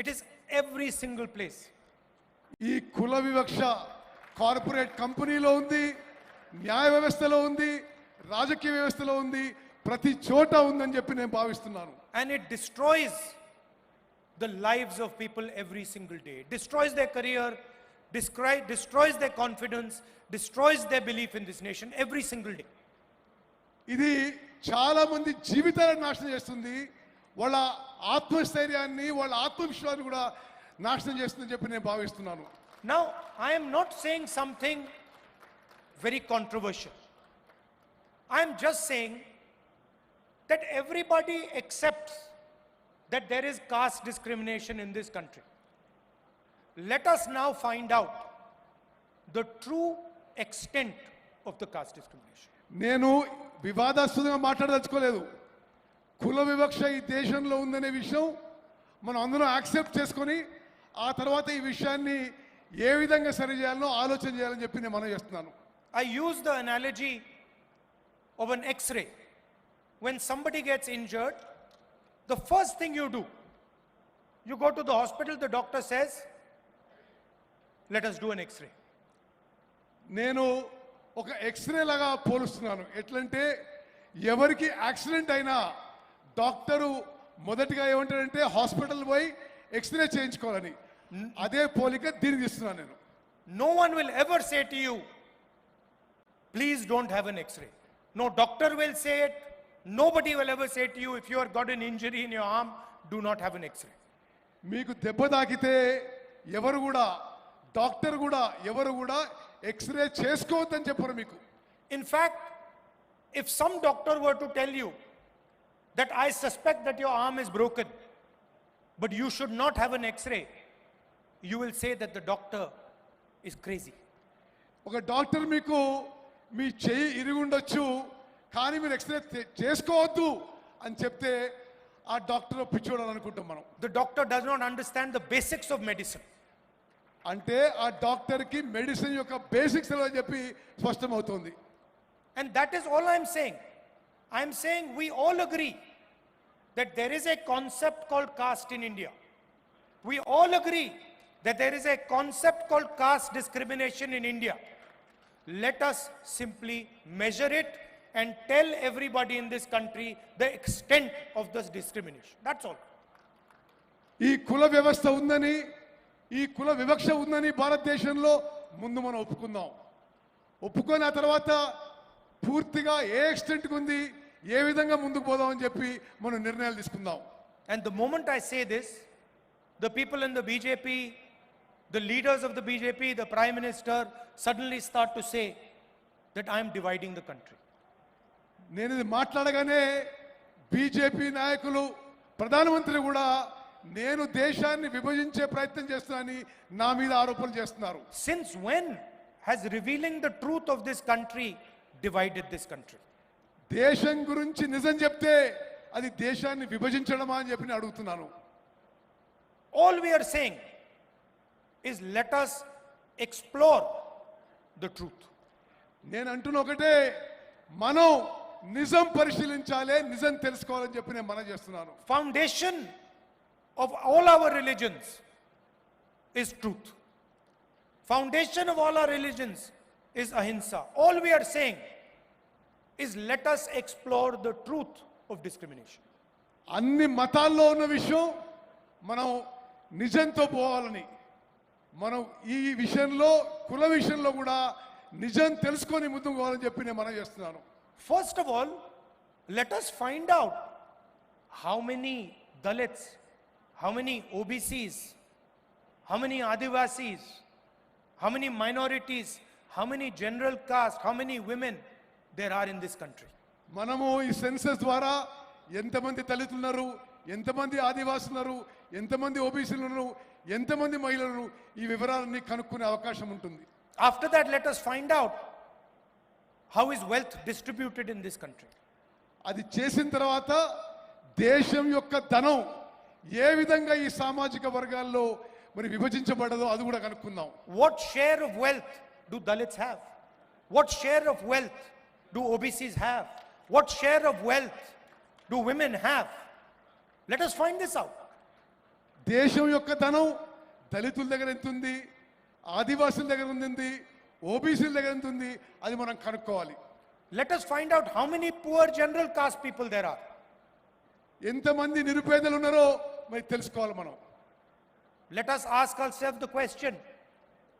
It is every single place. ఈ కుల వివక్ష కార్పొరేట్ కంపెనీలో ఉంది, న్యాయ వ్యవస్థలో ఉంది, రాజకీయ వ్యవస్థలో ఉంది, ప్రతి చోట ఉందని చెప్పి నేను భావిస్తున్నాను. And it destroys the lives of people every single day. It destroys their career, destroys their confidence, destroys their belief in this nation every single day. ఇది చాలా మంది జీవితాలను నాశనం చేస్తుంది, వాళ్ళ ఆత్మస్థైర్యాన్ని, వాళ్ళ ఆత్మవిశ్వాసాన్ని కూడా నాశనం చేస్తుందని చెప్పి నేను భావిస్తున్నాను. Now, I am not saying something very controversial. I am just saying that everybody accepts that there is caste discrimination in this country. Let us now find out the true extent of the caste discrimination. నేను వివాదాస్పదంగా మాట్లాడదలుచుకోలేదు. కుల వివక్ష ఈ దేశంలో ఉందనే విషయం మనం అందరం యాక్సెప్ట్ చేసుకొని ఆ తర్వాత ఈ విషయాన్ని ఏ విధంగా సరి చేయాలో ఆలోచన చేయాలని చెప్పి నేను మనం చేస్తున్నాను. I use the analogy of an X-ray. When somebody gets injured, the first thing you do, you go to the hospital, the doctor says, let us do an X-ray. నేను ఒక ఎక్స్రే లాగా పోలుస్తున్నాను. ఎట్లంటే ఎవరికి యాక్సిడెంట్ అయినా doctor మొదటిగా ఏమంటారంటే hospital పోయి x ray చేయించుకోవాలని. అదే పోలిక దీనికి ఇస్తున్నాను నేను. No one will ever say to you, please don't have an X-ray. No doctor will say it. Nobody will ever say to you, if you have got an injury in your arm, do not have an X-ray. మీకు దెబ్బ తాకితే ఎవరు కూడా doctor కూడా ఎవరు కూడా x ray చేసుకోవద్దని చెప్పరు మీకు. In fact, if some doctor were to tell you that I suspect that your arm is broken, but you should not have an X-ray, you will say that the doctor is crazy. ఒక doctor మీకు మీ చెయ్యి ఇరుగుండొచ్చు కానీ మీరు x ray చేసుకోవద్దు అని చెప్తే ఆ doctor పిచ్చోడు అనుకుంటాం మనం. The doctor does not understand the basics of medicine. అంటే ఆ డాక్టర్కి మెడిసిన్ యొక్క బేసిక్స్ అని చెప్పి స్పష్టమవుతుంది. And that is all I am saying. I am saying we all agree that there is a concept called caste in India. We all agree that there is a concept called caste discrimination in India. Let us simply measure it and tell everybody in this country the extent of this discrimination. That's all. ఈ కుల వ్యవస్థ ఉందని, ఈ కుల వివక్ష ఉందని భారతదేశంలో ముందు మనం ఒప్పుకుందాం. ఒప్పుకొని ఆ తర్వాత పూర్తిగా ఏ ఎక్స్టెంట్కి ఉంది, ఏ విధంగా ముందుకు పోదామని చెప్పి మనం నిర్ణయాలు తీసుకుందాం. And the moment I say this, the people in the BJP, the leaders of the BJP, the Prime Minister suddenly start to say that I am dividing the country. నేను ఇది మాట్లాడగానే బీజేపీ నాయకులు, ప్రధానమంత్రి కూడా నేను దేశాన్ని విభజించే ప్రయత్నం చేస్తున్నానని నా మీద ఆరోపణలు చేస్తున్నారు. Since when has revealing the truth of this country divided this country? దేశం గురించి నిజం చెప్తే అది దేశాన్ని విభజించడమా అని చెప్పి నేను అడుగుతున్నాను. All we are saying is let us explore the truth. నేను అంటున్న ఒకటే, మనం నిజం పరిశీలించాలి, నిజం తెలుసుకోవాలని చెప్పి నేను మనం చేస్తున్నాను. Foundation of all our religions is truth. Foundation of all our religions is ahimsa. All we are saying is let us explore the truth of discrimination. అన్ని మతాల్లో ఉన్న విషయం మనం నిజంతో పోవాలని, మనం ఈ విషయంలో కుల విషయంలో కూడా నిజం తెలుసుకొని ముందుకు పోవాలని చెప్పి నేను మనం చేస్తున్నాను. First of all, let us find out how many Dalits, how many OBCs, how many Adivasis, how many minorities, how many general caste, how many women there are in this country. మనము ఈ census ద్వారా ఎంతమంది దళితులు ఉన్నారు, ఎంతమంది ఆదివాసులు ఉన్నారు, ఎంతమంది ఓబీసీలు ఉన్నారు, ఎంతమంది మహిళలు, ఈ వివరాలన్నీ కనుక్కునే అవకాశం ఉంటుంది. After that, let us find out how is wealth distributed in this country. అది చేసిన తర్వాత దేశం యొక్క ధనం ఏ విధంగా ఈ సామాజిక వర్గాల్లో మరి విభజించబడదో అది కూడా కనుక్కుందాం. What share of wealth do Dalits have? What share of wealth do OBCs have? What share of wealth do women have? Let us find this out. దేశం యొక్క ధనం దళితుల దగ్గర ఎంత ఉంది, ఆదివాసుల దగ్గర ఉంది, ఓబీసీల దగ్గర ఎంత ఉంది, అది మనం కనుక్కోవాలి. Let us find out how many poor general caste people there are. ఎంతమంది నిరుపేదలు ఉన్నారో మరి తెలుసుకోవాలి మనం. Let us ask ourselves the question,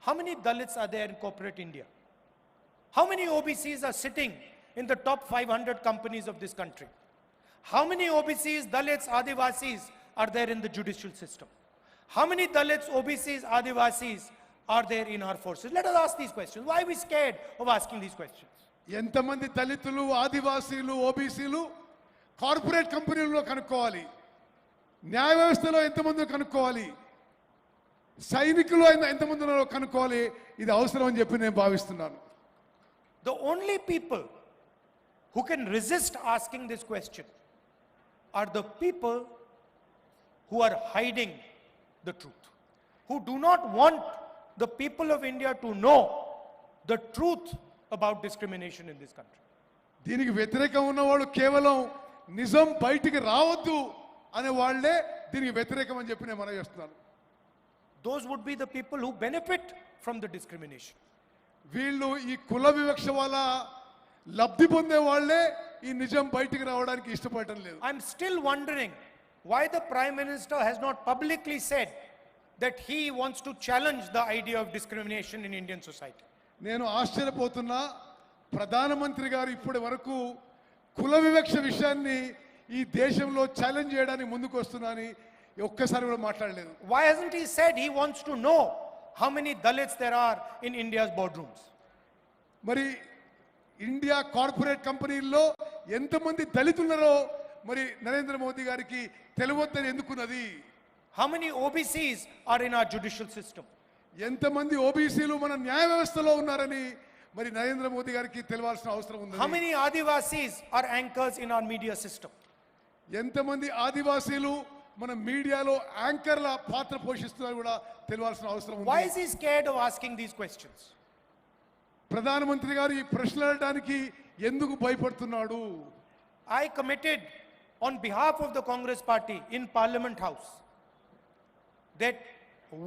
how many Dalits are there in corporate India? How many OBCs are sitting in the top 500 companies of this country? How many OBCs, Dalits, Adivasis are there in the judicial system? How many Dalits, OBCs, Adivasis are there in our forces? Let us ask these questions. Why are we scared of asking these questions? ఎంతమంది దళితులు, ఆదివాసీలు, ఓబీసీలు corporate కంపెనీల్లో కనుక్కోవాలి, న్యాయ వ్యవస్థలో ఎంతమంది కనుక్కోవాలి, సైనికులు ఎంతమంది ఉన్నారో కనుక్కోవాలి. ఇది అవసరం అని చెప్పి నేను భావిస్తున్నాను. The only people who can resist asking this question are the people who are hiding the truth, who do not want the people of India to know the truth about discrimination in this country. దీనికి వ్యతిరేకం ఉన్నవాళ్ళు కేవలం నిజం బయటికి రావద్దు అనే వాళ్ళే దీనికి వ్యతిరేకం అని చెప్పి నేను మనం చేస్తున్నాను. Those would be the people who benefit from the discrimination. వీళ్ళు ఈ కుల వివక్ష వల్ల లబ్ధి పొందే వాళ్ళే ఈ నిజం బయటికి రావడానికి ఇష్టపడటం లేదు. I'm still wondering why the Prime Minister has not publicly said that he wants to challenge the idea of discrimination in Indian society. నేను ఆశ్చర్యపోతున్నా, ప్రధానమంత్రి గారు ఇప్పటి వరకు కుల వివక్ష విషయాన్ని ఈ దేశంలో ఛాలెంజ్ చేయడానికి ముందుకు వస్తున్నానని ఒక్కసారి కూడా మాట్లాడలేదు. Why hasn't he said he wants to know how many Dalits there are in India's boardrooms? మరి ఇండియా కార్పొరేట్ కంపెనీల్లో ఎంతమంది దళితులున్నారో మరి నరేంద్ర మోదీ గారికి తెలియవద్దని ఎందుకున్నది? How many OBCs are in our judicial system? ఎంతమంది ఓబీసీలు మన న్యాయ వ్యవస్థలో ఉన్నారని మరి నరేంద్ర మోదీ గారికి తెలియాల్సిన అవసరం ఉంది. How many Adivasis are anchors in our media system? ఎంతమంది ఆదివాసీలు మన మీడియాలో యాంకర్ల పాత్ర పోషిస్తున్నారు కూడా తెలియాల్సిన అవసరం ఉంది. Why is he scared of asking these questions? ప్రధానమంత్రి గారు ఈ ప్రశ్నలు అడగడానికి ఎందుకు భయపడుతున్నాడు? I committed on behalf of the Congress party in Parliament House that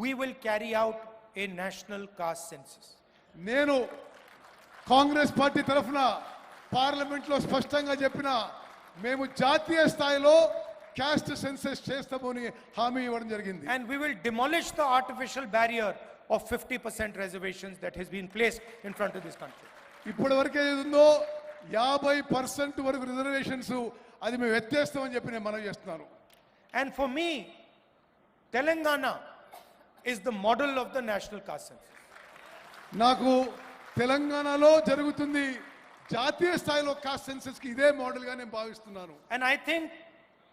we will carry out a national caste census. నేను కాంగ్రెస్ పార్టీ తరఫున పార్లమెంట్ లో స్పష్టంగా చెప్పిన మేము జాతీయ స్థాయిలో క్యాస్ట్ సెన్సస్ చేస్తామని హామీ ఇవ్వడం జరిగింది. And we will demolish the artificial barrier of 50% reservations that has been placed in front of this country. ఇప్పటి వరకు ఏది ఉందో 50% వరకు రిజర్వేషన్స్ అది మేము ఎత్తేస్తామని చెప్పి నేను మనవి చేస్తున్నాను. And for me, Telangana is the model of the national caste census. నాకు తెలంగాణలో జరుగుతుంది జాతీయ స్థాయిలో కాస్ట్ సెన్సస్ కి ఇదే మోడల్ గా నేను భావిస్తున్నాను. And I think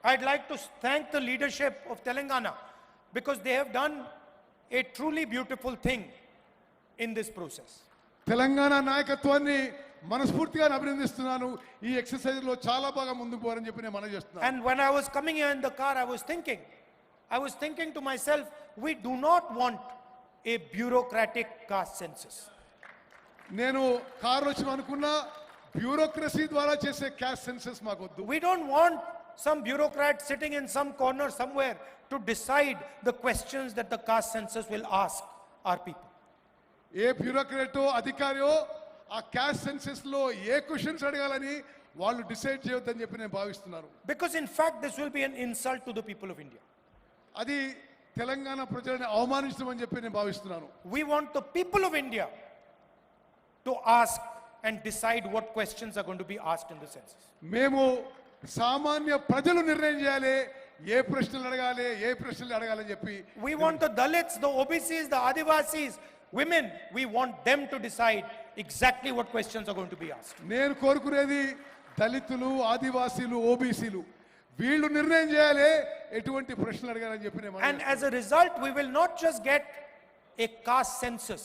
I'd like to thank the leadership of Telangana because they have done a truly beautiful thing in this process. Telangana నాయకత్వాన్ని మనస్ఫూర్తిగా అభినందిస్తున్నాను. ఈ ఎక్సర్సైజ్ లో చాలా బాగా ముందుకు పోవాలని చెప్పి నేను మనవి చేస్తున్నాను. And when I was coming here in the car, I was thinking to myself, we do not want a bureaucratic caste census. నేను కారు వచ్చి అనుకున్నా బ్యూరోక్రసీ ద్వారా చేసే క్యాస్ట్ సెన్సస్ మాకొద్దు. We don't want some bureaucrat sitting in some corner somewhere to decide the questions that the caste census will ask our people. ఏ బ్యూరోక్రాటో అధికారియో ఆ caste census లో ఏ questions అడగాలని వాళ్ళు డిసైడ్ చేయొద్దని చెప్పి నేను భావిస్తున్నాను. Because in fact this will be an insult to the people of India. అది తెలంగాణ ప్రజలను అవమానించమని చెప్పి నేను భావిస్తున్నాను. We want the people of India to ask and decide what questions are going to be asked in the census. మేము సామాన్య ప్రజలు నిర్ణయం చేయాలి ఏ ప్రశ్నలు అడగాలి ఏ ప్రశ్నలు అడగాలని చెప్పి. We want the Dalits, the OBCs, the Adivasis, women, we want them to decide exactly what questions are going to be asked. నేను కోరుకునేది దళితులు, ఆదివాసీలు, ఓబీసీలు వీళ్ళు నిర్ణయం చేయాలి ఎటువంటి ప్రశ్నలు అడగాలని చెప్పి నేను. And as a result, we will not just get a caste census,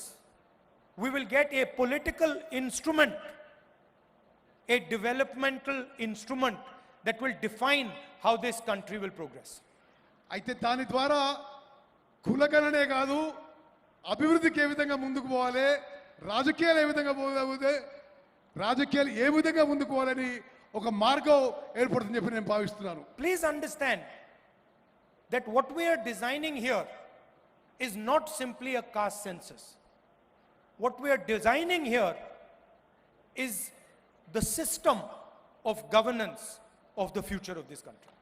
we will get a political instrument, a developmental instrument that will define how this country will progress. అయితే దాని ద్వారా కులగణనే కాదు అభివృద్ధికి ఏ విధంగా ముందుకు పోవాలి, రాజకీయాలు ఏ విధంగా పోవాలి, రాజకీయాలు ఏ విధంగా ముందుకు పోవాలని ఒక మార్గం ఏర్పడుతుందని చెప్పి నేను భావిస్తున్నాను. Please understand that what we are designing here is not simply a caste census. What we are designing here is the system of governance of the future of this country.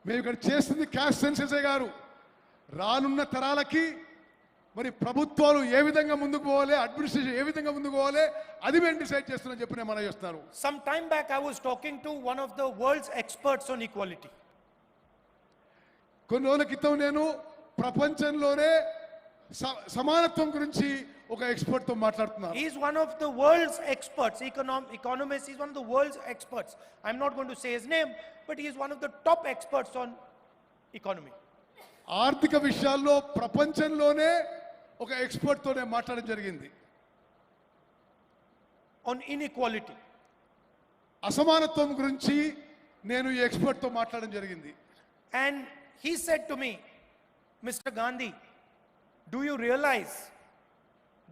మేము ఇక్కడ చేస్తుంది క్యాస్ట్ సెన్ససే గారు. రానున్న తరాలకి మరి ప్రభుత్వాలు ఏ విధంగా ముందుకు పోవాలి, అడ్మినిస్ట్రేషన్ ఏ విధంగా ముందుకు పోవాలి, అది మేము డిసైడ్ చేస్తున్నాం చెప్పి నేను మనం చేస్తాను. Some time back I was talking to one of the world's experts on equality. కొన్ని రోజుల క్రితం నేను ప్రపంచంలోనే సమానత్వం గురించి ఒక ఎక్స్పర్ట్ తో మాట్లాడుతున్నాను. He is one of the world's experts, economist. He is one of the world's experts. I'm not going to say his name, but he is one of the top experts on economy. ఆర్థిక విషయాల్లో ప్రపంచంలోనే ఒక expert తోనే మాట్లాడడం జరిగింది. On inequality. అసమానత్వం గురించి నేను ఈ ఎక్స్పర్ట్ తో మాట్లాడడం జరిగింది. And he said to me, Mr. Gandhi, do you realize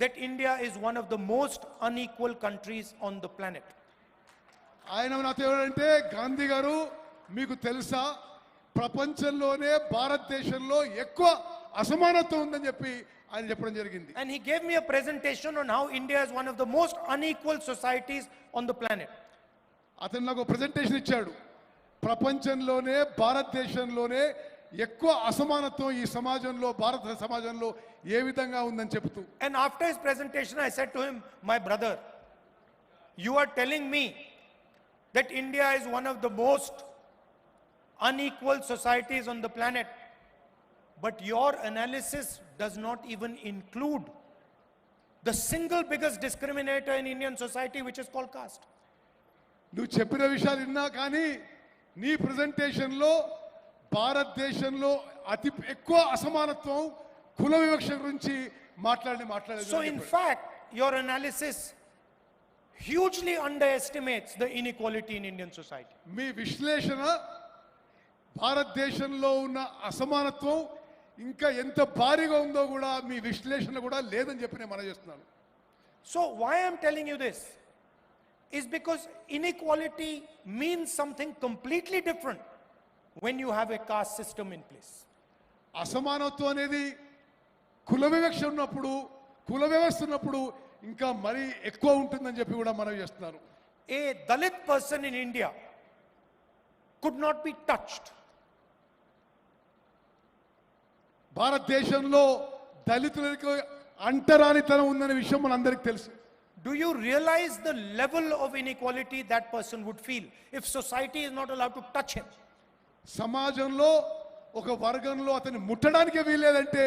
that India is one of the most unequal countries on the planet? ఆయన నాతో ఏమంటే, గాంధీ గారు మీకు తెలుసా ప్రపంచంలోనే భారతదేశంలో ఎక్కువ అసమానత్వం ఉందని చెప్పి ఆయన చెప్పడం జరిగింది. And he gave me a presentation on how India is one of the most unequal societies on the planet. అతను నాకు ప్రెజెంటేషన్ ఇచ్చాడు. ప్రపంచంలోనే భారతదేశంలోనే ఎక్కువ అసమానత్వం ఈ సమాజంలో, భారత సమాజంలో ఏ విధంగా ఉందని చెప్తూ. And after his presentation I said to him, my brother, you are telling me that India is one of the most unequal societies on the planet, but your analysis does not even include the single biggest discriminator in Indian society, which is called caste. నువ్వు చెప్పిన విషయాలు విన్నా కానీ నీ ప్రెజెంటేషన్లో భారతదేశంలో అతి ఎక్కువ అసమానత్వం కుల వివక్ష గురించి మాట్లాడలేదు. So in fact your analysis hugely underestimates the inequality in Indian society. మీ విశ్లేషణ భారతదేశంలో ఉన్న అసమానత్వం ఇంకా ఎంత భారీగా ఉందో కూడా మీ విశ్లేషణ కూడా లేదని చెప్పి నేను మనం చేస్తున్నాను. So why I am telling you this is because inequality means something completely different when you have a caste system in place. అసమానత్వం అనేది కుల వివక్ష ఉన్నప్పుడు, కుల వ్యవస్థ ఉన్నప్పుడు ఇంకా మరీ ఎక్కువ ఉంటుందని చెప్పి కూడా మనం చేస్తున్నారు. A Dalit person in India could not be touched. భారతదేశంలో దళితులకు అంటరానితనం ఉందనే విషయం మనందరికీ తెలుసు. Do you realize the level of inequality that person would feel if society is not allowed to touch him? సమాజంలో ఒక వర్గంలో అతన్ని ముట్టడానికి వీలేదంటే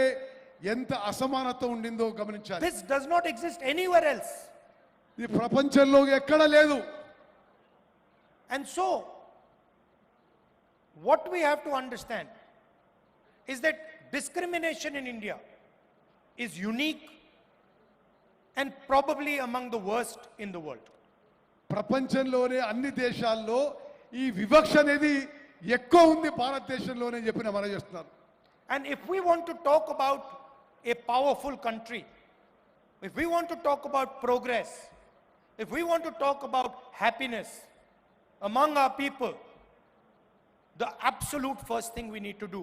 ఎంత అసమానత్వం ఉండిందో గమనించాలి. This does not exist anywhere else. ఇది ప్రపంచంలో ఎక్కడ లేదు. And so what we have to understand is that discrimination in India is unique and probably among the worst in the world. ప్రపంచంలోనే అన్ని దేశాల్లో ఈ వివక్ష అనేది ఎక్కువ ఉంది భారతదేశంలోనే చెప్పిన మనం చేస్తున్నారు. And if we want to talk about a powerful country, if we want to talk about progress, if we want to talk about happiness among our people, the absolute first thing we need to do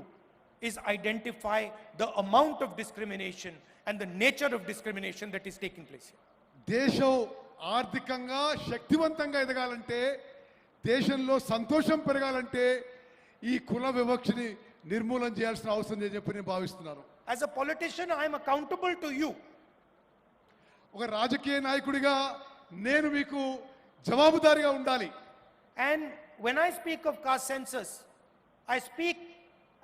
is identify the amount of discrimination and the nature of discrimination that is taking place here. దేశం ఆర్థికంగా శక్తివంతంగా ఎదగాలంటే, దేశంలో సంతోషం పెరగాలంటే ఈ కుల వివక్షని నిర్మూలన చేయాల్సిన అవసరం అని చెప్పి నేను భావిస్తున్నాను. As a politician, I am accountable to you. ఒక రాజకీయ నాయకుడిగా నేను మీకు జవాబుదారీగా ఉండాలి. And when I speak of caste census, I speak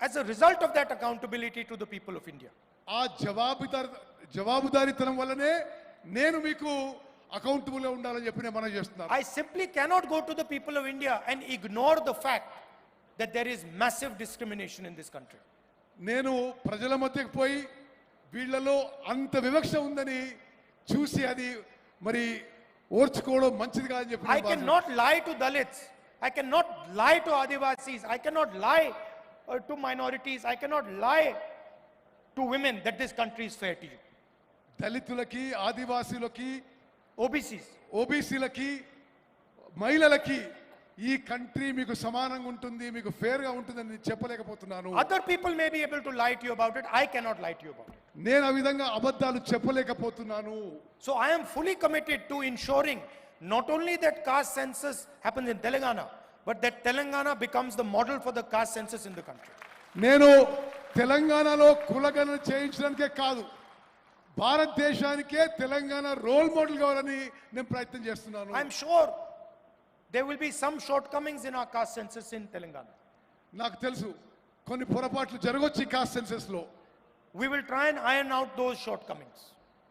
as a result of that accountability to the people of India. ఆ జవాబుదారీతనం వల్లనే నేను మీకు అకౌంటబుల్ గా ఉండాలని చెప్పి నేను మనం చేస్తున్నాను. I simply cannot go to the people of India and ignore the fact that there is massive discrimination in this country. నేను ప్రజల మధ్యకి పోయి వీళ్ళలో అంత వివక్ష ఉందని చూసి అది మరి ఓర్చుకోవడం మంచిది కాదని చెప్పి I cannot lie to Dalits. I cannot lie to Adivasis. I cannot lie to minorities. I cannot lie to women that this country is fair to you. దళితులకి, ఆదివాసీలకి, OBCs, ఓబీసీలకి, మహిళలకి ఈ కంట్రీ మీకు సమానంగా ఉంటుంది, మీకు ఫేర్ గా ఉంటుందని నేను చెప్పలేకపోతున్నాను. Other people may be able to lie to you about it. I cannot lie to you about it. నేను ఆ విధంగా అబద్ధాలు చెప్పలేకపోతున్నాను. So I am fully committed to ensuring not only that caste census happens in Telangana, but that Telangana becomes the model for the caste census in the country. నేను తెలంగాణలో కులగణన చేయించడానికే కాదు, భారతదేశానికే Telangana role model కావాలని నేను ప్రయత్నం చేస్తున్నాను. I am sure there will be some shortcomings in our caste census in Telangana. నాకు తెలుసు కొన్ని పొరపాట్లు జరగొచ్చు కాస్ట్ సెన్సస్ లో. We will try and iron out those shortcomings.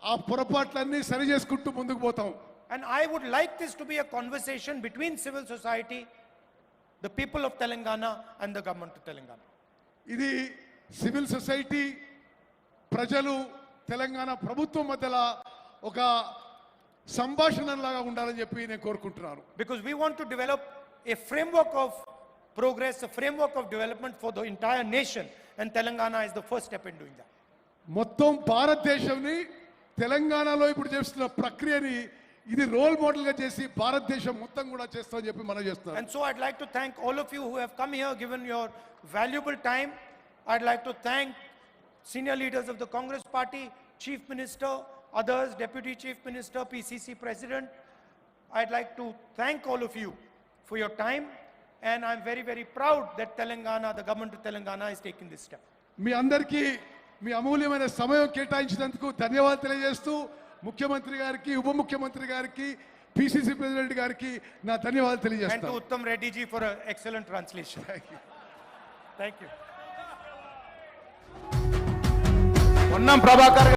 ఆ పొరపాట్లన్నీ సరి చేసుకుంటూ ముందుకు పోతాం. And I would like this to be a conversation between civil society, the people of Telangana and the government of Telangana. ఇది civil society, ప్రజలు, తెలంగాణ ప్రభుత్వం మధ్యలో ఒక సంభాషణలాగా ఉండాలని చెప్పి నేను కోరుకుంటున్నాను. Because we want to develop a framework of progress, a framework of development for the entire nation, and Telangana is the first step in doing that. మొత్తం భారతదేశంని తెలంగాణలో ఇప్పుడు చేస్తున్న ప్రక్రియని ఇది రోల్ మోడల్ గా చేసి భారతదేశం మొత్తం కూడా చేస్తామని చెప్పి మనం చేస్తున్నాం. And so I'd like to thank all of you who have come here, given your valuable time. I'd like to thank senior leaders of the Congress Party, Chief Minister, others, Deputy Chief Minister, PCC President. I'd like to thank all of you for your time, and I'm very, very proud that Telangana, the government of Telangana, is taking this step. మీ అందరికీ మీ అమూల్యమైన సమయం కేటాయించినందుకు ధన్యవాదాలు తెలియజేస్తూ ముఖ్యమంత్రి గారికి, ఉప ముఖ్యమంత్రి గారికి, పిసిసి ప్రెసిడెంట్ గారికి నా ధన్యవాదాలు And to తెలియజేస్తాను. Uttam Reddy ji for an excellent translation. Thank you. Ponnam Prabhakar